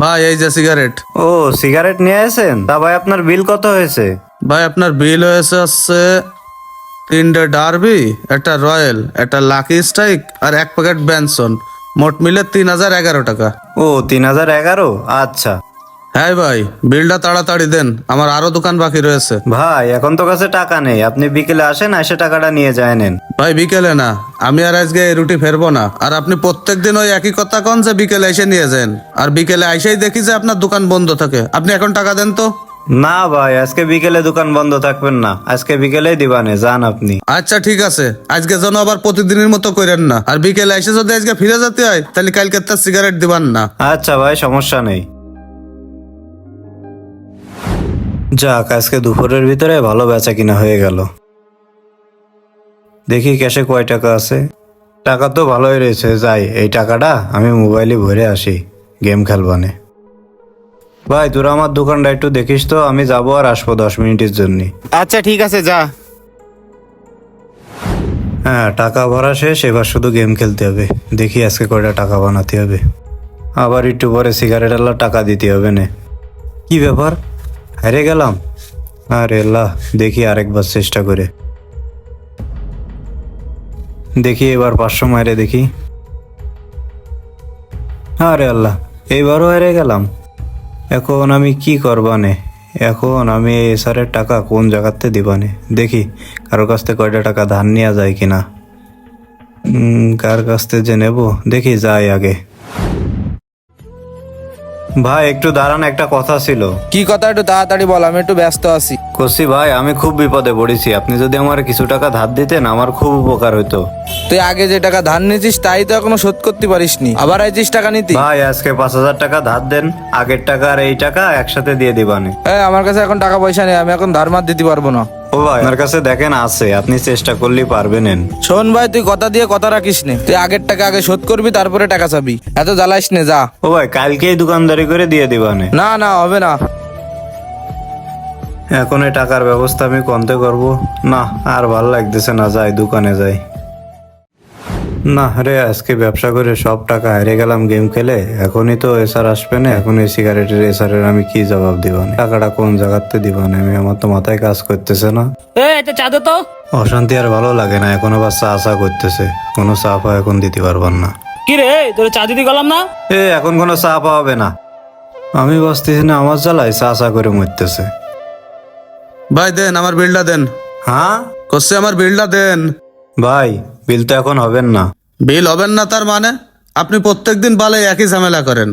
ভাই এই যে সিগারেট। ও, সিগারেট নিয়ে আসেন? তা ভাই আপনার বিল কত হয়েছে? ভাই আপনার বিল হয়েছে হচ্ছে 3টে ডার্বি, একটা রয়্যাল, একটা লাকি স্ট্রাইক আর 1 প্যাকেট বেনসন, মোট মিলে 3011 টাকা। ও, 3011। আচ্ছা হ্যাঁ ভাই, বিলটা তাড়াতাড়ি দেন, আমার আরো দোকান বাকি রয়েছে। ভাই, এখন তো কাছে টাকা নেই, আপনি বিকেলে আসেন, এসে টাকাটা নিয়ে যায় নেন। ভাই বিকেলে না, আমি আর আজকে এই রুটি ফেরবো না। আর আপনি প্রত্যেকদিন ওই একই কথা কন যে বিকেলে এসে নিয়ে যান, আর বিকেলে এসেই দেখি যে আপনার দোকান বন্ধ থাকে। আপনি এখন টাকা দেন তো। না ভাই, আজকে বিকেলে দোকান বন্ধ থাকবেন না, আজকে বিকেলেই দিবানে, যান আপনি। আচ্ছা ঠিক আছে, আজকে যেন আবার প্রতিদিনের মতো করেন না। আর বিকেলে এসে যদি আজকে ফিরে যেতে হয় তাহলে কালকে তার সিগারেট দিবান না। আচ্ছা ভাই, সমস্যা নেই। যাক, আজকে দুপুরের ভিতরে ভালো বেচা কিনা হয়ে গেল। দেখি ক্যাশে কয় টাকা আছে। টাকা তো ভালোই রয়েছে, যাই এই টাকাটা আমি মোবাইলে ভরে আসি, গেম খেলবানে। ভাই তোরা আমার দোকানটা একটু দেখিস তো, আমি যাবো আর আসবো 10 মিনিটের জন্য। আচ্ছা ঠিক আছে, যা। হ্যাঁ, টাকা ভরা শেষ, এবার শুধু গেম খেলতে হবে। দেখি আজকে কয়টা টাকা বানাতে হবে। আবার একটু পরে সিগারেট আল্লাহ টাকা দিতে হবে না। কি ব্যাপার, হেরে গেলাম? আরে আল্লাহ, দেখি আরেকবার চেষ্টা করে দেখি, এবার 500 মারে দেখি। আরে আল্লাহ, এইবারও হেরে গেলাম। এখন আমি কি করবানে? এখন আমি এই এসারের টাকা কোন জায়গাতে দিবানে? দেখি কারো কাছ থেকে কয়টা টাকা ধার নেওয়া যায় কিনা। কার কাছ থেকে যে নেবো, দেখি যাই আগে। ভাই একটু দাঁড়ান, একটা কথা ছিল। কি কথা, একটু তাড়াতাড়ি বল, আমি একটু ব্যস্ত আছি। কসি ভাই, আমি খুব বিপদে পড়েছি, আপনি যদি আমার কিছু টাকা ধার দিতেন আমার খুব উপকার হতো। তুই আগে যে টাকা ধার নিয়েছিস তাই তো এখনো শোধ করতে পারিসনি, আবার আইছিস টাকা নিতে? ভাই আজকে 5,000 টাকা ধার দেন, আগের টাকা আর এই টাকা একসাথে দিয়ে দিবানে। আমার কাছে এখন টাকা পয়সা নেই, আমি এখন ধার মার দিতে পারবো না। ও ভাই, আপনার কাছে দেখেন আছে, আপনি চেষ্টা করলেই পারবেন। শোন ভাই, তুই কথা দিয়ে কথা রাখিস নে, তুই আগের টাকা আগে শোধ করবি, তারপরে টাকা চাবি। এত জ্বালাইস নে, যা। ও ভাই, কালকেই দোকানদারি করে দিয়ে দিবানে। না না, হবে না। এখন এই টাকার ব্যবস্থা আমি কোনতে করব? না, আর ভাল লাগতেছে না, যাই দোকানে যাই। না রে, আজকে ব্যবসা করে সব টাকা হেরে গেলাম গেম খেলে। এখনই তো এসার আসবে না, এখন এই সিগারেটের এসারের আমি কি জবাব দিবানে? টাকাটা কোন জায়গাতে দিবানে আমি? আমার তো মাথায় কাজ করতেছে না। এটা চা দে তো। অশান্তি আর ভালো লাগে না, এখন আবার চা চা করতেছে। কোনো চা পা এখন দিতে পারবার না। কি রে, তোর চা দিতে গেলাম না? এখন কোনো চা পাওয়াবে না। আমি বসতেছি না, আমার জ্বালায় চা চা করে মরতেছে। ভাই দেন, আমার বিলটা দেন। হ্যাঁ কচ্ছে আমার বিলটা দেন। ভাই, বিল তো এখন হবেন না। বিল হবেন না তার মানে? আপনি প্রত্যেকদিন বালে একই ঝামেলা করেন।